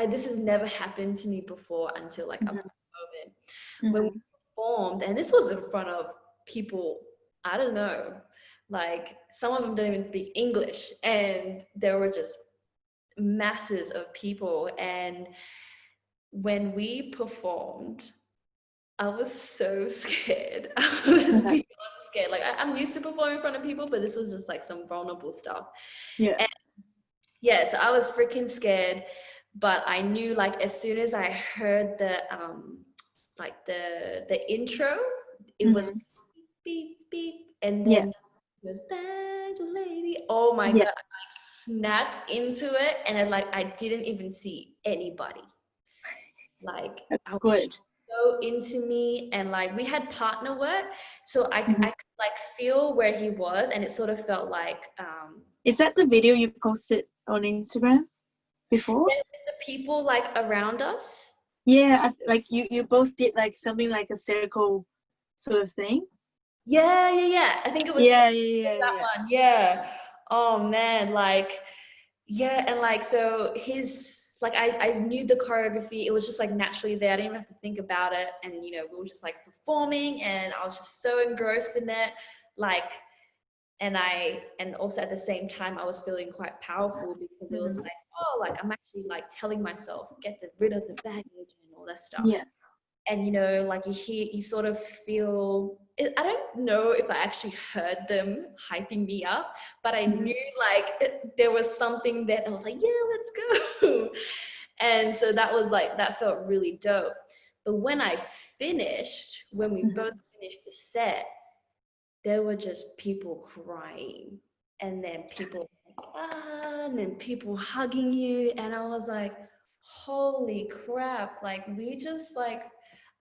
this has never happened to me before until like after COVID, when we performed, and this was in front of people, I don't know, like some of them don't even speak English, and there were just masses of people. And when we performed, I was so scared. I was beyond scared. Like, I'm used to performing in front of people, but this was just like some vulnerable stuff. So I was freaking scared, but I knew, like, as soon as I heard the like the intro, it was beep beep, and then it was Bag Lady. Oh my god, I like snapped into it, and I didn't even see anybody. Like, I was so into me, and like, we had partner work, so I could like feel where he was, and it sort of felt like is that the video you posted on Instagram before? The people like around us. Like you both did like something like a circle sort of thing. I think it was that one. Oh man, like, and like, so his, like, I knew the choreography. It was just like naturally there. I didn't even have to think about it. And we were just like performing, and I was just so engrossed in it. Like, and also at the same time, I was feeling quite powerful, because it was like, oh, like, I'm actually like telling myself, get rid of the baggage and all that stuff. And like, you sort of feel, I don't know if I actually heard them hyping me up, but I knew like there was something that I was like, yeah, let's go. And so that was like, that felt really dope. But when we both finished the set, there were just people crying, and then people and then people hugging you, and I was like, holy crap, like, we just like,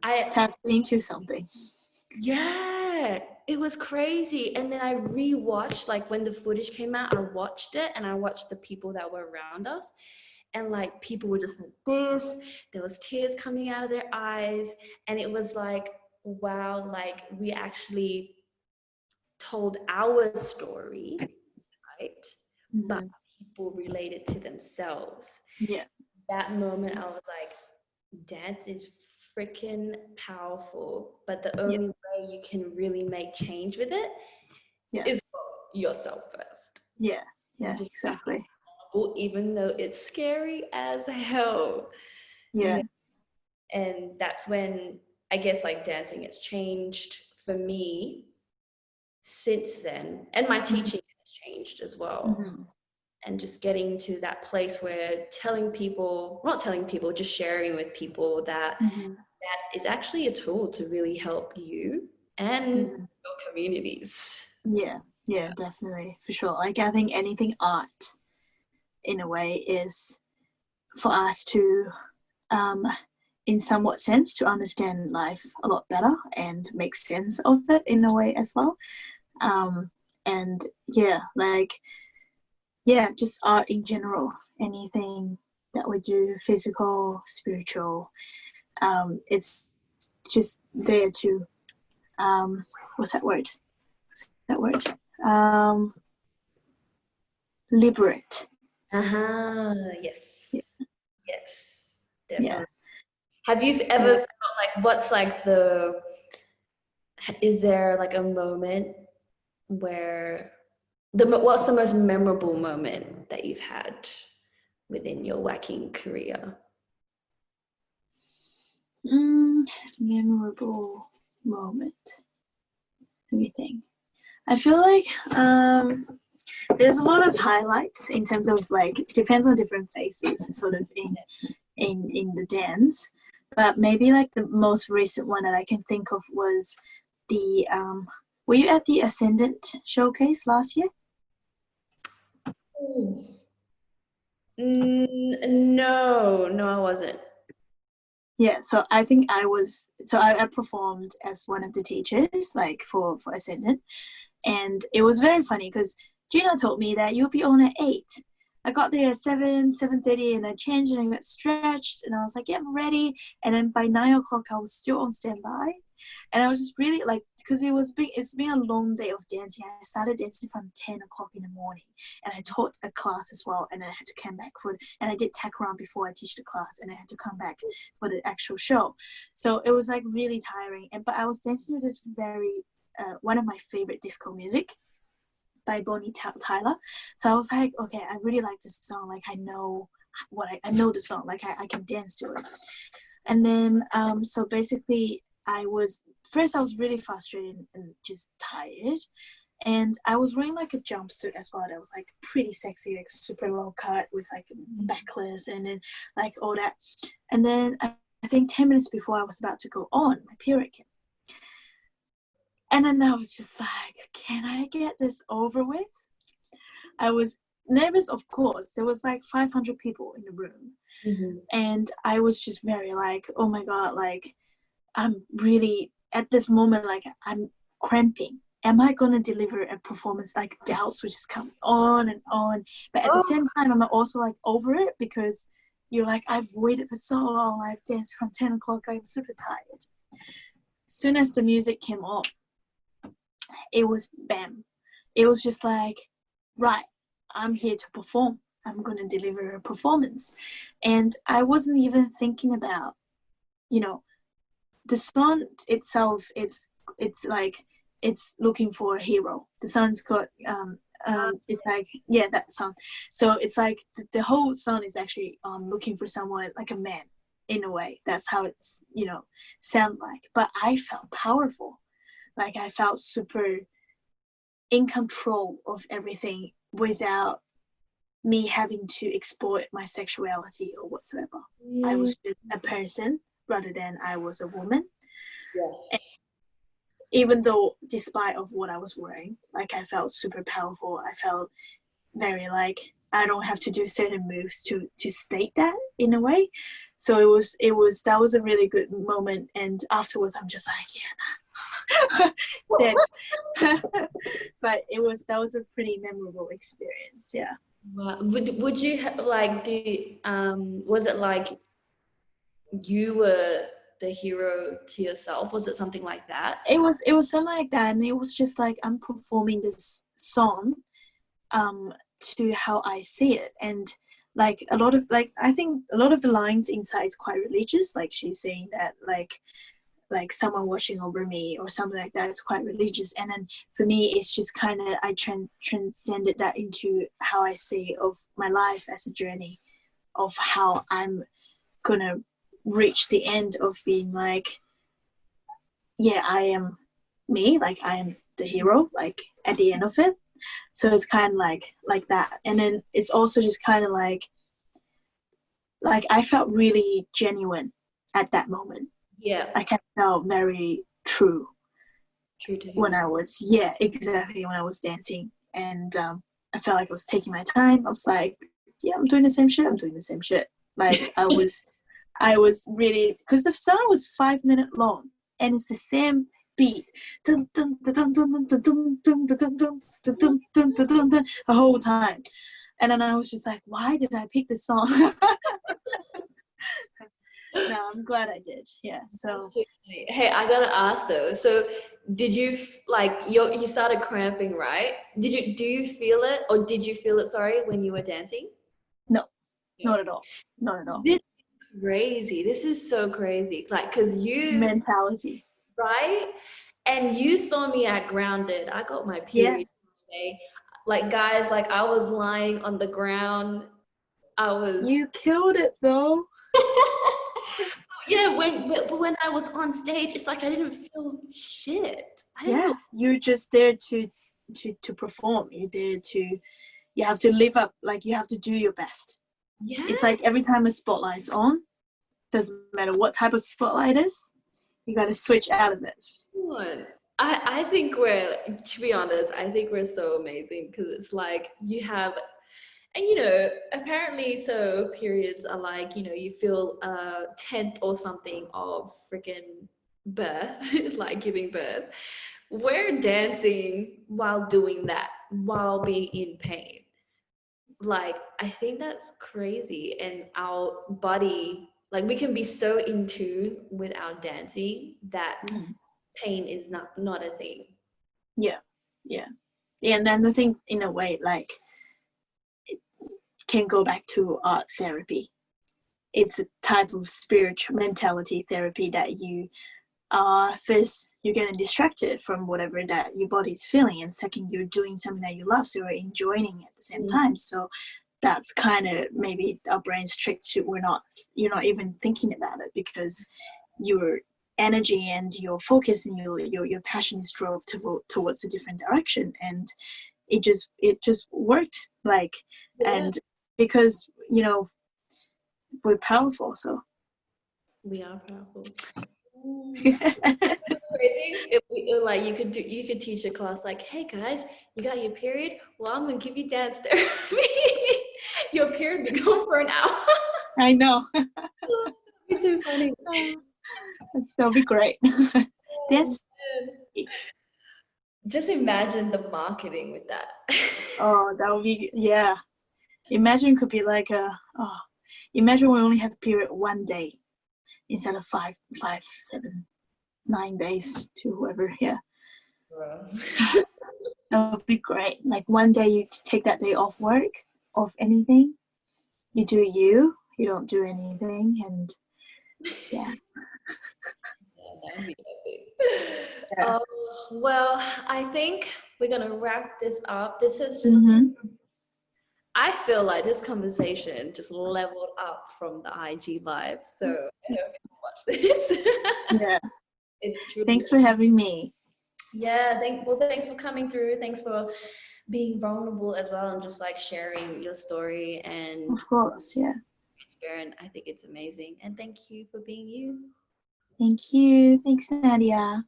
I tapped into something. It was crazy. And then I rewatched, like, when the footage came out, I watched it, and I watched the people that were around us, and like, people were just like this, there was tears coming out of their eyes, and it was like, wow, like, we actually told our story, right? But people related to themselves. That moment, I was like, dance is freaking powerful, but the only way you can really make change with it is for yourself first. Yeah, Just exactly. Even though it's scary as hell. Yeah. And that's when I guess like dancing has changed for me since then, and my teaching has changed as well. And just getting to that place where not telling people, just sharing with people that dance is actually a tool to really help you and your communities. Yeah, definitely, for sure. Like, I think anything art, in a way, is for us to, in somewhat sense, to understand life a lot better and make sense of it in a way as well. And just art in general, anything that we do, physical, spiritual, it's just there to, what's that word? Liberate. Yes. Yes, definitely. Yeah. Have you ever felt like is there like a moment where what's the most memorable moment that you've had within your whacking career? Memorable moment. Let me think. I feel like there's a lot of highlights in terms of like, depends on different phases sort of in the dance, but maybe like the most recent one that I can think of was the were you at the Ascendant showcase last year? No, I wasn't. Yeah, so I think I performed as one of the teachers, like for Ascendant, and it was very funny because Gina told me that you'll be on at 8. I got there at 7:30, and I changed and I got stretched, and I was like, yeah, I'm ready. And then by 9 o'clock, I was still on standby, and I was just really like, because it's been a long day of dancing. I started dancing from 10 o'clock in the morning, and I taught a class as well, and then I had to come back and I did tech round before I teach the class, and I had to come back for the actual show. So it was like really tiring, but I was dancing to this very one of my favorite disco music by Bonnie Tyler. So I was like, okay, I really like this song. Like, I know the song. Like, I can dance to it. And then so basically I was really frustrated and just tired. And I was wearing like a jumpsuit as well that was like pretty sexy, like super low cut with like backless and then like all that. And then I think 10 minutes before I was about to go on, my period came. And then I was just like, can I get this over with? I was nervous, of course. There was like 500 people in the room. And I was just very like, oh my God, like, I'm really, at this moment, like, I'm cramping. Am I going to deliver a performance? Like, doubts were just coming on and on. But at the same time, I'm also like over it because you're like, I've waited for so long. I've danced from 10 o'clock. I'm super tired. Soon as the music came on, it was bam. It was just like, right, I'm here to perform. I'm going to deliver a performance. And I wasn't even thinking about, the song itself. It's like, it's looking for a hero. The song's called, it's like, that song. So it's like the whole song is actually looking for someone, like a man, in a way. That's how it's, sound like. But I felt powerful. Like, I felt super in control of everything without me having to exploit my sexuality or whatsoever. I was just a person rather than I was a woman. Yes. And even though, despite of what I was wearing, like, I felt super powerful. I felt very like, I don't have to do certain moves to state that in a way. So that was a really good moment. And afterwards, I'm just like, dead. But that was a pretty memorable experience. Yeah. Wow. Would you like was it like you were the hero to yourself? Was it something like that? It was something like that, and it was just like, I'm performing this song to how I see it. And like a lot of like I think a lot of the lines inside is quite religious. Like she's saying that like someone watching over me or something like that. It's quite religious. And then for me, it's just kind of I transcended that into how I see of my life as a journey of how I'm gonna reach the end of being like, yeah, I am me, like I am the hero, like at the end of it. So it's kind of like that. And then it's also just kind of like I felt really genuine at that moment. Yeah. Like I felt very true True to when I was, yeah, exactly, when I was dancing. And I felt like I was taking my time. I was like, yeah, I'm doing the same shit. Like I was really, because the song was 5 minutes long and it's the same beat dun, dun, dun, dun, dun, dun, dun, dun, dun, dun, dun, dun, dun, dun, dun, dun, dun, the whole time. And then I was just like, why did I pick this song? No, I'm glad I did. Yeah. So hey, I gotta ask though, so did you like you started cramping, right? Do you feel it, or did you feel it, sorry, when you were dancing? no, not at all. Not at all. This is crazy. This is so crazy. Like, because you Mentality. right? And you saw me at Grounded. I got my Yeah. period today. Like, guys, like I was lying on the ground. I was. You killed it though. Yeah, when I was on stage, it's like I didn't feel shit. Yeah, you're just there to perform. You're there to, you have to live up, like you have to do your best. Yeah. It's like every time a spotlight's on, doesn't matter what type of spotlight it is, you got to switch out of it. I think we're, to be honest, I think we're so amazing, because it's like you have, and you know, apparently, so periods are like, you know, you feel a tenth or something of freaking birth, like giving birth. We're dancing while doing that, while being in pain. Like, I think that's crazy. And our body, like, we can be so in tune with our dancing that pain is not a thing. Yeah. And then I think in a way, like, it can go back to art therapy. It's a type of spiritual mentality therapy that you first you're getting distracted from whatever that your body's feeling, and second you're doing something that you love, so you're enjoying it at the same time. So that's kind of maybe our brain's trick to you're not even thinking about it, because your energy and your focus and your passion is drove towards a different direction, and it just worked, like, and because, you know, we're powerful, so we are powerful. Crazy if like you could teach a class like, hey guys, you got your period, well, I'm gonna give you dance therapy. Your period be gone for an hour. I know. It's too funny. That'll be great. Dance. Just imagine the marketing with that. Oh, that would be, yeah. Imagine it could be like imagine we only have a period one day instead of 5, 7, 9 days to whoever. Yeah. That would be great. Like one day you take that day off work, off anything. You do you don't do anything, and yeah. That'd be epic. Yeah. Well, I think we're gonna wrap this up. This is just I feel like this conversation just leveled up from the IG live. So I hope you watch this. Yeah. It's true. Thanks for having me. Yeah, thanks for coming through. Thanks for being vulnerable as well, and just like sharing your story, and of course, yeah. Transparent. I think it's amazing. And thank you for being you. Thank you. Thanks, Nadiah.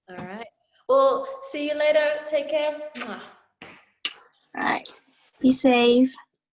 All right. Well, see you later. Take care. All right. Be safe.